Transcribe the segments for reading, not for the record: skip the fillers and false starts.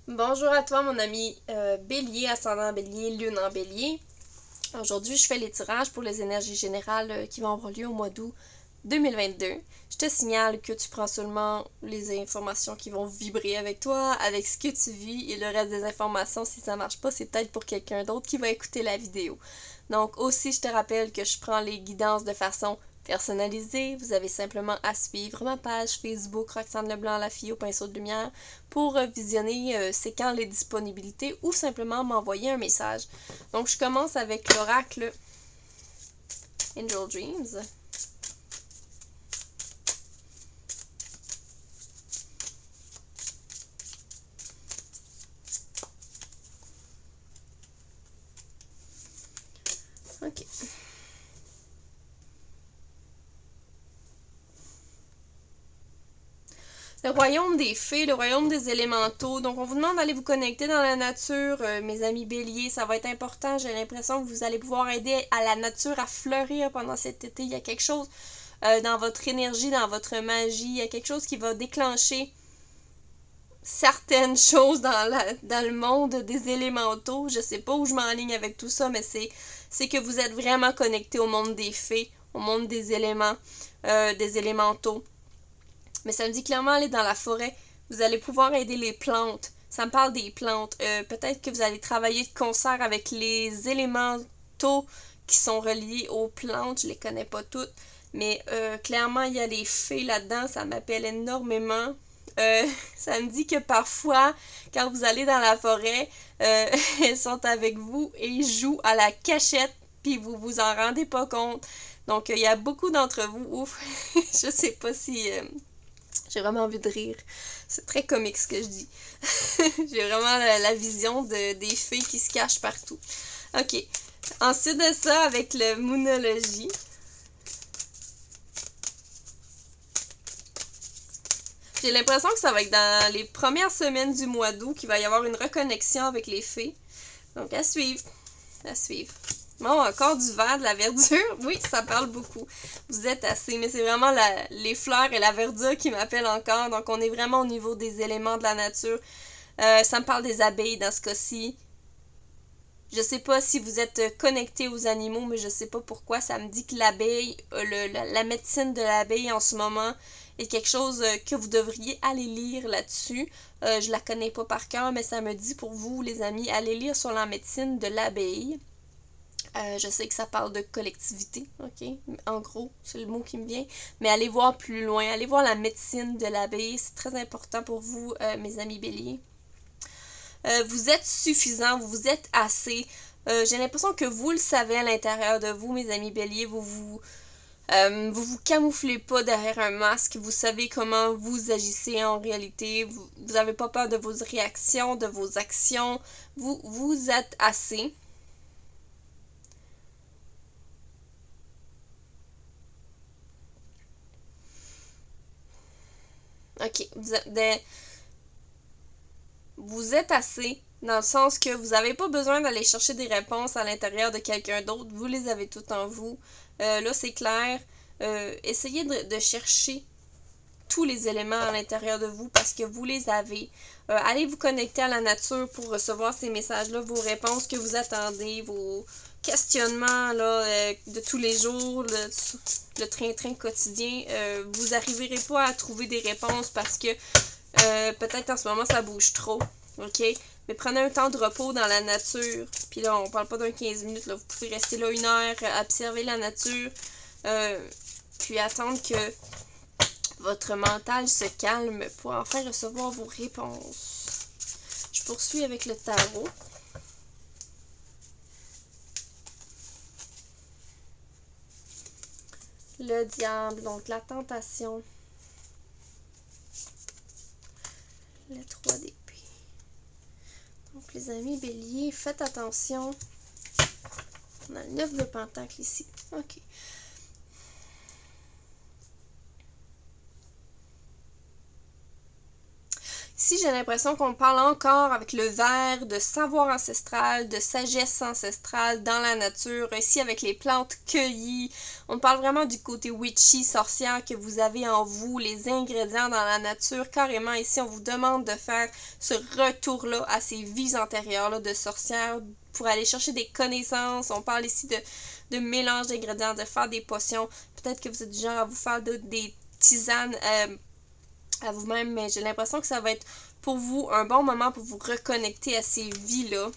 Bonjour à toi mon ami Bélier, ascendant Bélier, Lune en Bélier. Aujourd'hui, je fais les tirages pour les énergies générales qui vont avoir lieu au mois d'août 2022. Je te signale que tu prends seulement les informations qui vont vibrer avec toi, avec ce que tu vis, et le reste des informations, si ça marche pas, c'est peut-être pour quelqu'un d'autre qui va écouter la vidéo. Donc aussi, je te rappelle que je prends les guidances de façon personnalisée. Vous avez simplement à suivre ma page Facebook Roxane Leblanc, la fille au pinceau de lumière, pour visionner c'est quand les disponibilités ou simplement m'envoyer un message. Donc je commence avec l'oracle Angel Dreams. Ok. Le royaume des fées, le royaume des élémentaux. Donc, on vous demande d'aller vous connecter dans la nature, mes amis béliers. Ça va être important. J'ai l'impression que vous allez pouvoir aider à la nature à fleurir pendant cet été. Il y a quelque chose dans votre énergie, dans votre magie. Il y a quelque chose qui va déclencher certaines choses dans le monde des élémentaux. Je sais pas où je m'enligne avec tout ça, mais c'est que vous êtes vraiment connecté au monde des fées, au monde des éléments, des élémentaux. Mais ça me dit clairement aller dans la forêt. Vous allez pouvoir aider les plantes. Ça me parle des plantes. Peut-être que vous allez travailler de concert avec les élémentaux qui sont reliés aux plantes. Je les connais pas toutes. Mais clairement, il y a les fées là-dedans. Ça m'appelle énormément. Ça me dit que parfois, quand vous allez dans la forêt, elles sont avec vous et jouent à la cachette, puis vous vous en rendez pas compte. Donc, il y a beaucoup d'entre vous. Ouf, je sais pas si j'ai vraiment envie de rire. C'est très comique ce que je dis. J'ai vraiment la vision des fées qui se cachent partout. Ok. Ensuite de ça, avec le Moonologie. J'ai l'impression que ça va être dans les premières semaines du mois d'août qu'il va y avoir une reconnexion avec les fées. Donc, à suivre. À suivre. Bon, encore du vert, de la verdure. Oui, ça parle beaucoup. Vous êtes assez, mais c'est vraiment les fleurs et la verdure qui m'appellent encore. Donc, on est vraiment au niveau des éléments de la nature. Ça me parle des abeilles dans ce cas-ci. Je sais pas si vous êtes connecté aux animaux, mais je sais pas pourquoi. Ça me dit que l'abeille, la médecine de l'abeille en ce moment est quelque chose que vous devriez aller lire là-dessus. Je la connais pas par cœur, mais ça me dit pour vous, les amis, allez lire sur la médecine de l'abeille. Je sais que ça parle de collectivité, ok? En gros, c'est le mot qui me vient. Mais allez voir plus loin, allez voir la médecine de l'abeille. C'est très important pour vous, mes amis béliers. Vous êtes suffisant, vous êtes assez. J'ai l'impression que vous le savez à l'intérieur de vous, mes amis béliers. Vous vous camouflez pas derrière un masque. Vous savez comment vous agissez en réalité. Vous avez pas peur de vos réactions, de vos actions. Vous êtes assez. Ok, vous êtes assez dans le sens que vous n'avez pas besoin d'aller chercher des réponses à l'intérieur de quelqu'un d'autre. Vous les avez toutes en vous. Là, c'est clair. Essayez de chercher tous les éléments à l'intérieur de vous parce que vous les avez. Allez vous connecter à la nature pour recevoir ces messages-là, vos réponses que vous attendez, vos questionnements là, de tous les jours, le train-train quotidien. Vous n'arriverez pas à trouver des réponses parce que peut-être en ce moment ça bouge trop. OK? Mais prenez un temps de repos dans la nature. Puis là, on parle pas d'un 15 minutes. Là. Vous pouvez rester là 1 heure, observer la nature. Puis attendre que votre mental se calme pour enfin recevoir vos réponses. Je poursuis avec le tarot. Le diable, donc la tentation. Le 3 d'épée. Donc les amis béliers, faites attention. On a le 9 de pentacle ici. Ok. Ici, j'ai l'impression qu'on parle encore avec le ver de savoir ancestral, de sagesse ancestrale dans la nature. Ici, avec les plantes cueillies, on parle vraiment du côté witchy, sorcière que vous avez en vous, les ingrédients dans la nature. Carrément, ici, on vous demande de faire ce retour-là à ces vies antérieures-là de sorcière pour aller chercher des connaissances. On parle ici de mélange d'ingrédients, de faire des potions. Peut-être que vous êtes du genre à vous faire des tisanes à vous-même, mais j'ai l'impression que ça va être pour vous un bon moment pour vous reconnecter à ces vies-là.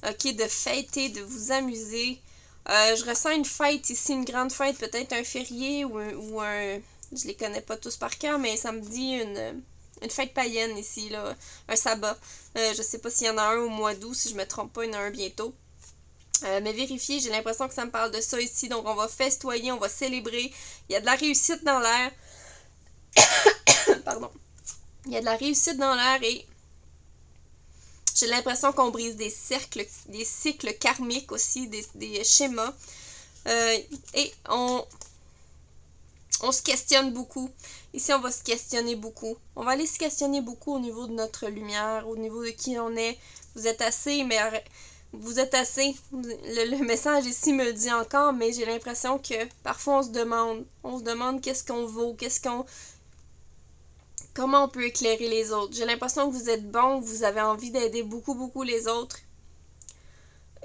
Ok, de fêter, de vous amuser. Je ressens une fête ici, une grande fête, peut-être un férié ou un... Je les connais pas tous par cœur, mais ça me dit une fête païenne ici, là, un sabbat. Je sais pas s'il y en a un au mois d'août, si je me trompe pas, il y en a un bientôt. Mais vérifiez, j'ai l'impression que ça me parle de ça ici, donc on va festoyer, on va célébrer. Il y a de la réussite dans l'air. Pardon. Il y a de la réussite dans l'air et j'ai l'impression qu'on brise des cycles karmiques aussi, des schémas. Et on se questionne beaucoup. Ici, on va se questionner beaucoup. On va aller se questionner beaucoup au niveau de notre lumière, au niveau de qui on est. Vous êtes assez, mais vous êtes assez. Le message ici me le dit encore, mais j'ai l'impression que parfois on se demande qu'est-ce qu'on vaut, comment on peut éclairer les autres. J'ai l'impression que vous êtes bon, vous avez envie d'aider beaucoup les autres.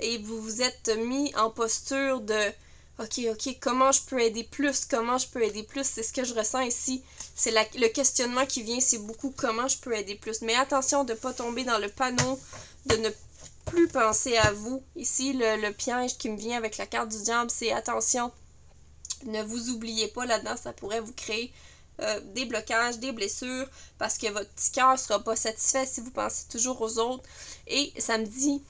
Et vous vous êtes mis en posture de OK, comment je peux aider plus? Comment je peux aider plus? C'est ce que je ressens ici. C'est le questionnement qui vient, c'est beaucoup comment je peux aider plus. Mais attention de ne pas tomber dans le panneau, de ne plus penser à vous. Ici, le piège qui me vient avec la carte du diable, c'est attention, ne vous oubliez pas là-dedans, ça pourrait vous créer des blocages, des blessures, parce que votre petit cœur ne sera pas satisfait si vous pensez toujours aux autres. Et ça me dit,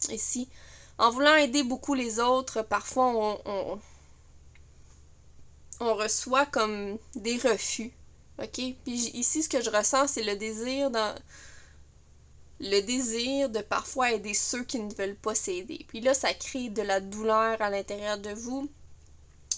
ici, en voulant aider beaucoup les autres, parfois on reçoit comme des refus. OK? Puis ici, ce que je ressens, c'est le désir de parfois aider ceux qui ne veulent pas s'aider. Puis là, ça crée de la douleur à l'intérieur de vous.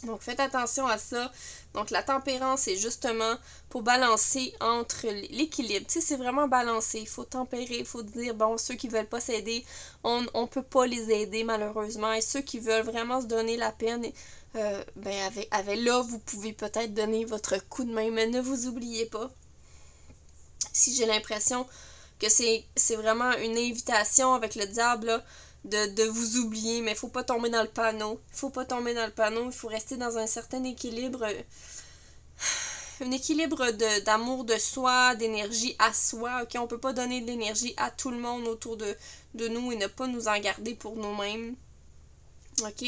Donc, faites attention à ça. Donc, la tempérance, c'est justement pour balancer entre l'équilibre. Tu sais, c'est vraiment balancer. Il faut tempérer, il faut dire, bon, ceux qui veulent pas s'aider, on peut pas les aider, malheureusement. Et ceux qui veulent vraiment se donner la peine, avec là, vous pouvez peut-être donner votre coup de main, mais ne vous oubliez pas. Si j'ai l'impression que c'est vraiment une invitation avec le diable, là, de vous oublier, mais il faut pas tomber dans le panneau. Il faut rester dans un certain équilibre. Un équilibre d'amour de soi, d'énergie à soi. OK, on peut pas donner de l'énergie à tout le monde autour de nous et ne pas nous en garder pour nous-mêmes. OK?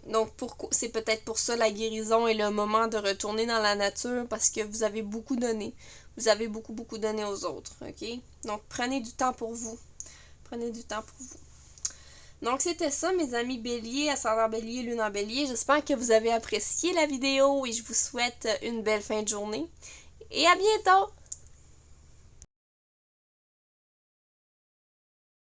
Donc, c'est peut-être pour ça la guérison est le moment de retourner dans la nature parce que vous avez beaucoup donné. Vous avez beaucoup donné aux autres. OK? Donc, prenez du temps pour vous. Prenez du temps pour vous. Donc, c'était ça, mes amis béliers, ascendant bélier, lune en bélier. J'espère que vous avez apprécié la vidéo et je vous souhaite une belle fin de journée. Et à bientôt!